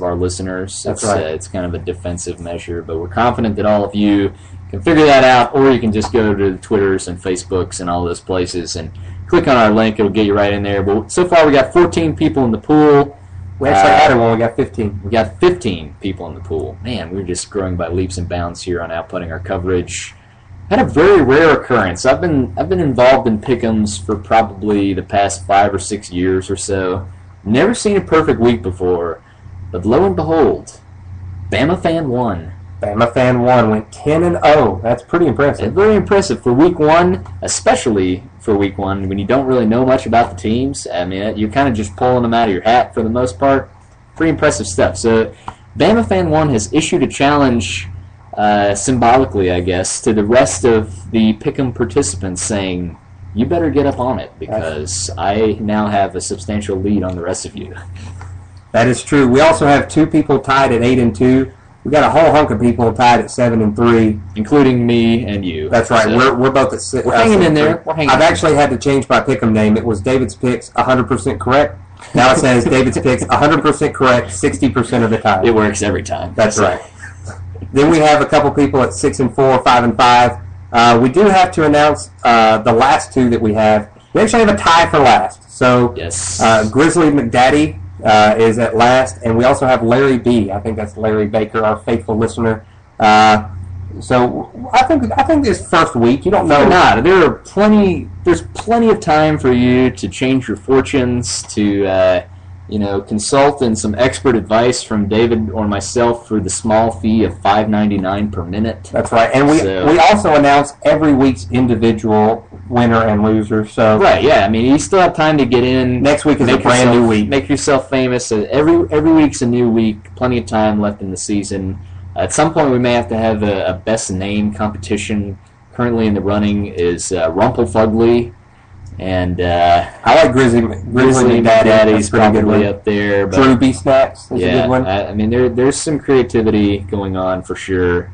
our listeners. That's right. It's kind of a defensive measure, but we're confident that all of you can figure that out, or you can just go to the Twitters and Facebooks and all those places and click on our link. It'll get you right in there. But so far, we got 14 people in the pool. We actually added one. We got 15. We got 15 people in the pool. Man, we're just growing by leaps and bounds here on outputting our coverage. Had a very rare occurrence. I've been involved in pick'ems for probably the past 5 or 6 years or so. Never seen a perfect week before, but lo and behold, Bama Fan won. Bama Fan 1 went 10-0. That's pretty impressive. And very impressive for week 1, especially for week 1 when you don't really know much about the teams. I mean, you're kind of just pulling them out of your hat for the most part. Pretty impressive stuff. So, Bama Fan 1 has issued a challenge, symbolically, I guess, to the rest of the Pick'em participants saying, you better get up on it because I now have a substantial lead on the rest of you. That is true. We also have 2 people tied at 8-2. We got a whole hunk of people tied at 7-3, including me and you. That's right. So we're both at 6. We're hanging in there. I've actually had to change my pick'em name. It was David's Picks 100% correct. Now it says David's Picks 100% correct 60% of the time. It works every time. That's right. Then we have a couple people at 6-4, 5-5. We do have to announce the last 2 that we have. We actually have a tie for last. So yes. Grizzly McDaddy is at last, and we also have Larry B. I think that's Larry Baker, our faithful listener. So I think this first week, you don't know. Fear not. There's plenty of time for you to change your fortunes, to consult in some expert advice from David or myself for the small fee of $5.99 per minute. That's right, and we also announce every week's individual winner and loser. So right, yeah. I mean, you still have time to get in. Next week is a brand new week. Make yourself famous. Every week's a new week. Plenty of time left in the season. At some point, we may have to have a best name competition. Currently in the running is Rumpelfugly. And I like Grizzly McDaddy's probably up there. But, Drew B. Snacks is a good one. I mean, there's some creativity going on for sure.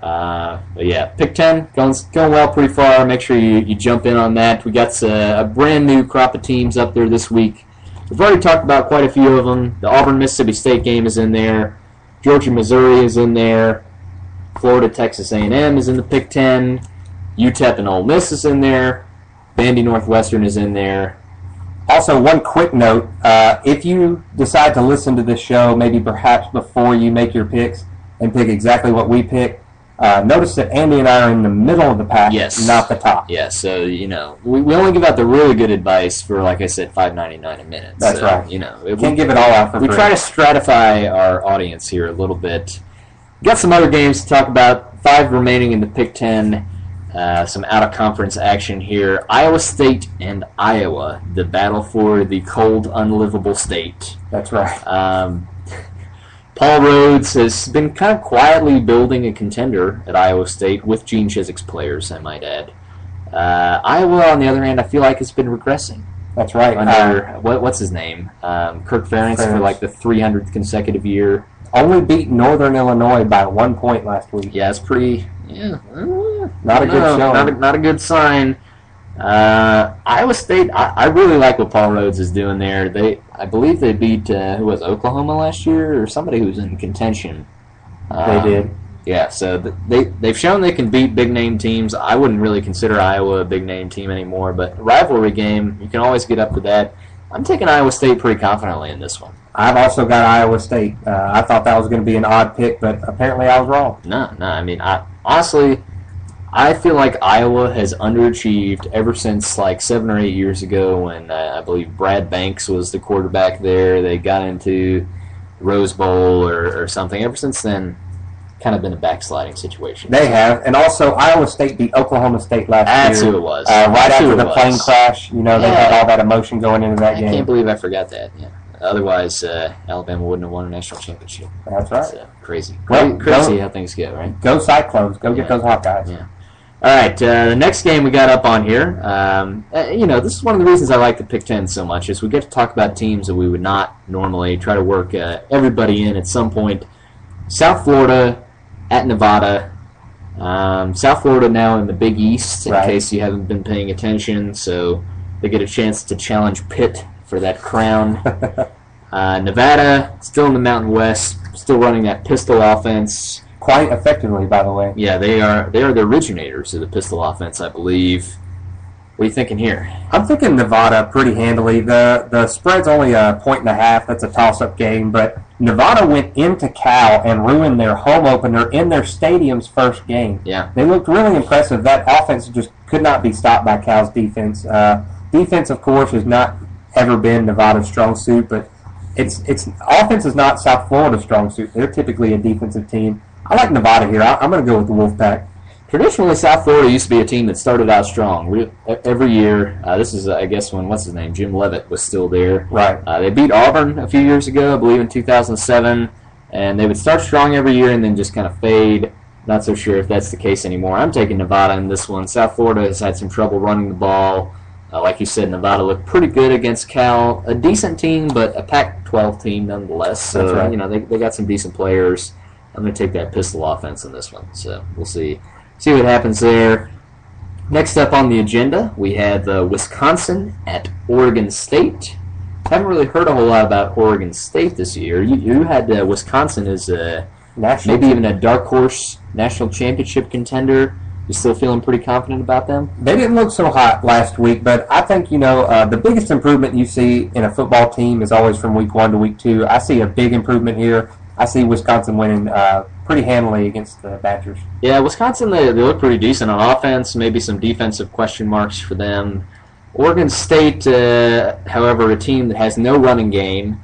But yeah, Pick 10 going well pretty far. Make sure you jump in on that. We got a brand new crop of teams up there this week. We've already talked about quite a few of them. The Auburn-Mississippi State game is in there. Georgia-Missouri is in there. Florida-Texas A&M is in the Pick 10. UTEP and Ole Miss is in there. Vandy Northwestern is in there. Also, one quick note, if you decide to listen to this show, maybe perhaps before you make your picks and pick exactly what we pick, notice that Andy and I are in the middle of the pack, not the top. Yeah, so, we only give out the really good advice for, like I said, $5.99 a minute. That's right. Can't give it all out for free. We try to stratify our audience here a little bit. We've got some other games to talk about. 5 remaining in the Pick 10. Some out-of-conference action here. Iowa State and Iowa, the battle for the cold, unlivable state. That's right. Paul Rhodes has been kind of quietly building a contender at Iowa State with Gene Chizik's players, I might add. Iowa, on the other hand, I feel like it's been regressing. That's right. Under, what's his name? Kirk Ferentz for like the 300th consecutive year. Only beat Northern Illinois by 1 point last week. Yeah, it's pretty... Not a good showing. Not a good sign. Iowa State, I really like what Paul Rhodes is doing there. I believe they beat Oklahoma last year or somebody who was in contention. They did. Yeah, so they've shown they can beat big name teams. I wouldn't really consider Iowa a big name team anymore, but rivalry game, you can always get up to that. I'm taking Iowa State pretty confidently in this one. I've also got Iowa State. I thought that was going to be an odd pick, but apparently I was wrong. No. I mean, honestly, I feel like Iowa has underachieved ever since like 7 or 8 years ago when I believe Brad Banks was the quarterback there. They got into Rose Bowl or something. Ever since then, kind of been a backsliding situation. They have. And also, Iowa State beat Oklahoma State last year. That's who it was. Right after the plane crash. They had all that emotion going into that game. I can't believe I forgot that. Yeah. Otherwise, Alabama wouldn't have won a national championship. That's right. So, crazy. Well, crazy how things go, right? Go Cyclones. Go get those Hawkeyes. Yeah. All right, the next game we got up on here, this is one of the reasons I like the Pick 10 so much, is we get to talk about teams that we would not normally try to work everybody in at some point. South Florida at Nevada. South Florida now in the Big East, in case you haven't been paying attention, so they get a chance to challenge Pitt for that crown. Nevada, still in the Mountain West, still running that pistol offense. Quite effectively, by the way. Yeah, they are the originators of the pistol offense, I believe. What are you thinking here? I'm thinking Nevada pretty handily. The spread's only a 1.5. That's a toss-up game, but Nevada went into Cal and ruined their home opener in their stadium's first game. Yeah. They looked really impressive. That offense just could not be stopped by Cal's defense. Defense, of course, has not ever been Nevada's strong suit, but it's offense is not South Florida's strong suit. They're typically a defensive team. I like Nevada here. I'm going to go with the Wolfpack. Traditionally, South Florida used to be a team that started out strong. Every year, this is, I guess, when, what's his name, Jim Leavitt was still there. Right. They beat Auburn a few years ago, I believe in 2007, and they would start strong every year and then just kind of fade. Not so sure if that's the case anymore. I'm taking Nevada in this one. South Florida has had some trouble running the ball. Like you said, Nevada looked pretty good against Cal. A decent team, but a Pac-12 team nonetheless. So, that's right. You know, they got some decent players. I'm going to take that pistol offense in this one. So we'll see what happens there. Next up on the agenda, we have Wisconsin at Oregon State. Haven't really heard a whole lot about Oregon State this year. You had Wisconsin as maybe even a dark horse national championship contender. You still feeling pretty confident about them? They didn't look so hot last week, but I think, the biggest improvement you see in a football team is always from week 1 to week 2. I see a big improvement here. I see Wisconsin winning pretty handily against the Badgers. Yeah, Wisconsin, they look pretty decent on offense, maybe some defensive question marks for them. Oregon State, however, a team that has no running game,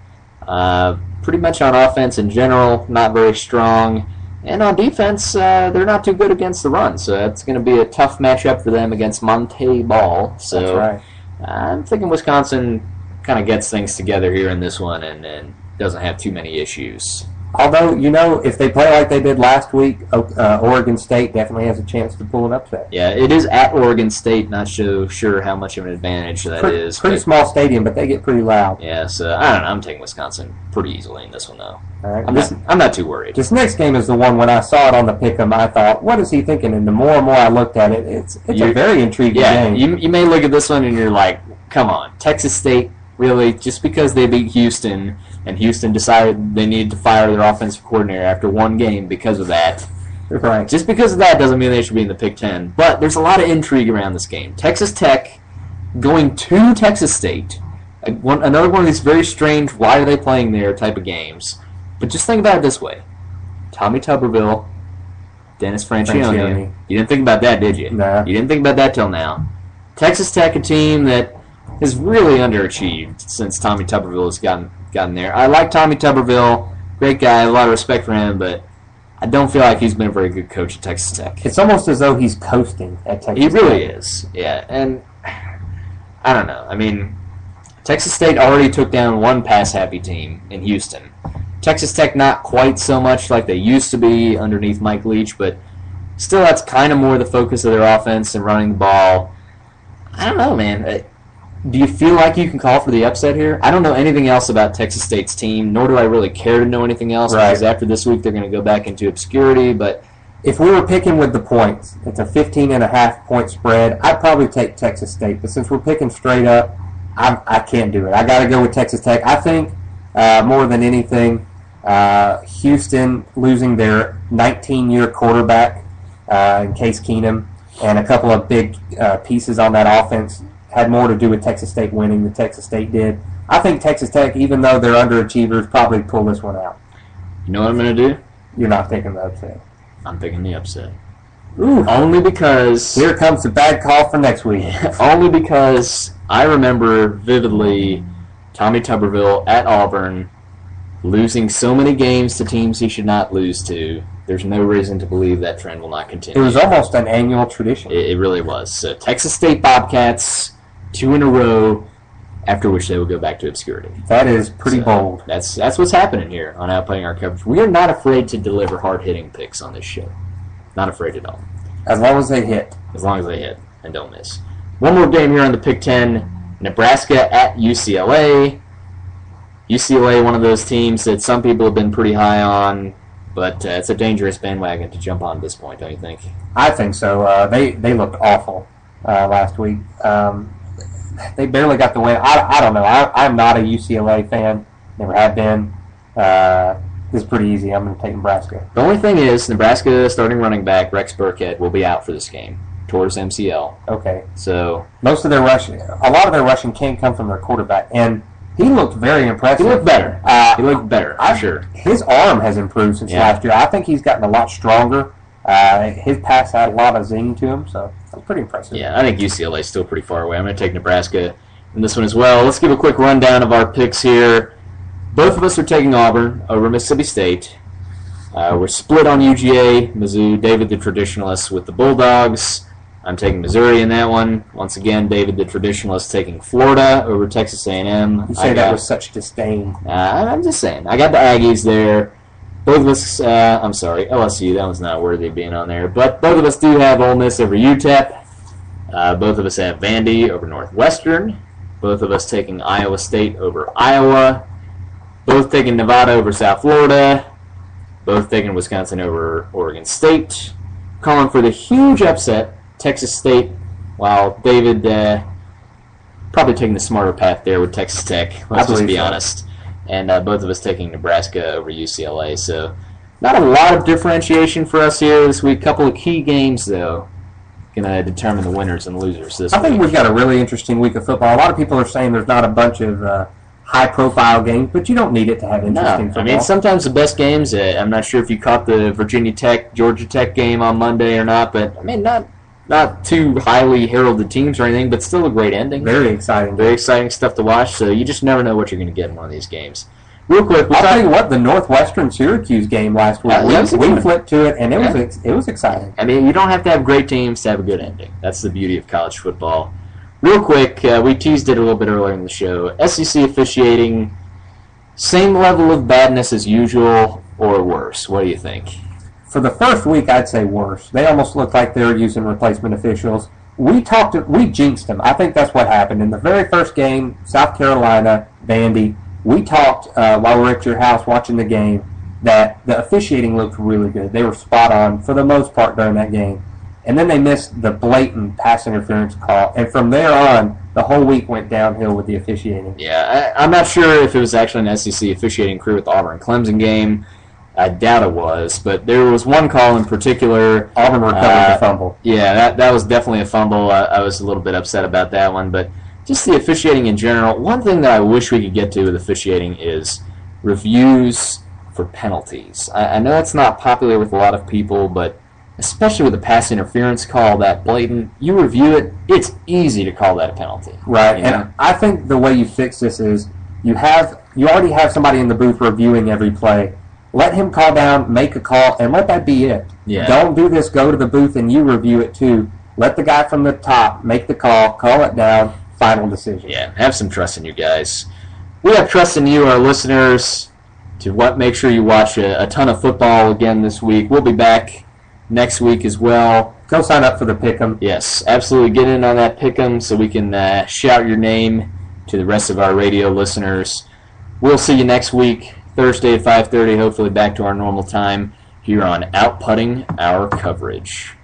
pretty much on offense in general, not very strong. And on defense, they're not too good against the run, so that's going to be a tough matchup for them against Monte Ball. So that's right. I'm thinking Wisconsin kind of gets things together here in this one and doesn't have too many issues. Although, if they play like they did last week, Oregon State definitely has a chance to pull an upset. Yeah, it is at Oregon State. Not so sure how much of an advantage that is. Pretty small stadium, but they get pretty loud. Yeah, so I don't know. I'm taking Wisconsin pretty easily in this one, though. All right. I'm not too worried. This next game is the one when I saw it on the pick'em, I thought, what is he thinking? And the more and more I looked at it, it's a very intriguing game. You may look at this one and you're like, come on, Texas State, really? Just because they beat Houston and Houston decided they needed to fire their offensive coordinator after one game because of that. Right. Just because of that doesn't mean they should be in the Big Ten. But there's a lot of intrigue around this game. Texas Tech going to Texas State. Another one of these very strange, why are they playing there type of games. But just think about it this way. Tommy Tuberville, Dennis Franchione. You didn't think about that, did you? No. You didn't think about that till now. Texas Tech, a team that has really underachieved since Tommy Tuberville has gotten there. I like Tommy Tuberville. Great guy. A lot of respect for him, but I don't feel like he's been a very good coach at Texas Tech. It's almost as though he's coasting at Texas Tech. He really is, yeah. And I don't know. I mean, Texas State already took down one pass-happy team in Houston. Texas Tech not quite so much like they used to be underneath Mike Leach, but still that's kind of more the focus of their offense and running the ball. I don't know, man. Do you feel like you can call for the upset here? I don't know anything else about Texas State's team, nor do I really care to know anything else, because after this week they're going to go back into obscurity. But if we were picking with the points, it's a 15.5-point spread. I'd probably take Texas State, but since we're picking straight up, I can't do it. I got to go with Texas Tech. I think more than anything, Houston losing their 19-year quarterback in Case Keenum and a couple of big pieces on that offense had more to do with Texas State winning than Texas State did. I think Texas Tech, even though they're underachievers, probably pull this one out. You know what I'm going to do? You're not picking the upset. I'm picking the upset. Ooh. Only because... Here comes the bad call for next week. Only because I remember vividly Tommy Tuberville at Auburn losing so many games to teams he should not lose to. There's no reason to believe that trend will not continue. It was almost an annual tradition. It really was. So Texas State Bobcats, 2 in a row, after which they will go back to obscurity. That is pretty bold. That's what's happening here on Outplaying Our Coverage. We are not afraid to deliver hard-hitting picks on this show. Not afraid at all. As long as they hit. As long as they hit and don't miss. One more game here on the Big Ten. Nebraska at UCLA. UCLA, one of those teams that some people have been pretty high on, but it's a dangerous bandwagon to jump on at this point, don't you think? I think so. They looked awful last week. They barely got the win. I don't know. I'm not a UCLA fan. Never have been. This is pretty easy. I'm going to take Nebraska. The only thing is, Nebraska starting running back Rex Burkhead will be out for this game towards MCL. Okay. So a lot of their rushing can't come from their quarterback, and he looked very impressive. He looked better. For sure. His arm has improved since last year. I think he's gotten a lot stronger. His pass had a lot of zing to him, so that's pretty impressive. Yeah, I think UCLA is still pretty far away. I'm going to take Nebraska in this one as well. Let's give a quick rundown of our picks here. Both of us are taking Auburn over Mississippi State. We're split on UGA, Mizzou, David the Traditionalist with the Bulldogs. I'm taking Missouri in that one. Once again, David the Traditionalist taking Florida over Texas A&M. You say that with such disdain. I'm just saying. I got the Aggies there. Both of us, I'm sorry, LSU, that one's not worthy of being on there. But both of us do have Ole Miss over UTEP. Both of us have Vandy over Northwestern. Both of us taking Iowa State over Iowa. Both taking Nevada over South Florida. Both taking Wisconsin over Oregon State. Calling for the huge upset, Texas State, while David probably taking the smarter path there with Texas Tech. Let's just be honest. And both of us taking Nebraska over UCLA. So not a lot of differentiation for us here this week. Couple of key games, though, going to determine the winners and losers this week. I think we've got a really interesting week of football. A lot of people are saying there's not a bunch of high-profile games, but you don't need it to have interesting football. I mean, sometimes the best games, I'm not sure if you caught the Virginia Tech, Georgia Tech game on Monday or not, but, I mean, not too highly heralded teams or anything, but still a great ending. Very exciting. Very exciting stuff to watch, so you just never know what you're going to get in one of these games. Real quick, I'll tell you what, the Northwestern-Syracuse game last week, we flipped to it, and it was exciting. I mean, you don't have to have great teams to have a good ending. That's the beauty of college football. Real quick, we teased it a little bit earlier in the show. SEC officiating, same level of badness as usual or worse? What do you think? For the first week, I'd say worse. They almost looked like they were using replacement officials. We jinxed them. I think that's what happened. In the very first game, South Carolina, Vandy, we talked while we were at your house watching the game that the officiating looked really good. They were spot on for the most part during that game. And then they missed the blatant pass interference call. And from there on, the whole week went downhill with the officiating. Yeah, I'm not sure if it was actually an SEC officiating crew with the Auburn-Clemson game. I doubt it was, but there was one call in particular. Auburn recovered the fumble. Yeah, that was definitely a fumble. I was a little bit upset about that one, but just the officiating in general. One thing that I wish we could get to with officiating is reviews for penalties. I know it's not popular with a lot of people, but especially with a pass interference call that blatant, you review it, it's easy to call that a penalty. Right, and I think the way you fix this is you already have somebody in the booth reviewing every play. Let him call down, make a call, and let that be it. Yeah. Don't do this, go to the booth and you review it too. Let the guy from the top make the call it down, final decision. Yeah, have some trust in you guys. We have trust in you, our listeners, to make sure you watch a ton of football again this week. We'll be back next week as well. Go sign up for the Pick'em. Yes, absolutely. Get in on that Pick'em so we can shout your name to the rest of our radio listeners. We'll see you next week, Thursday at 5:30, hopefully back to our normal time here on Outputting Our Coverage.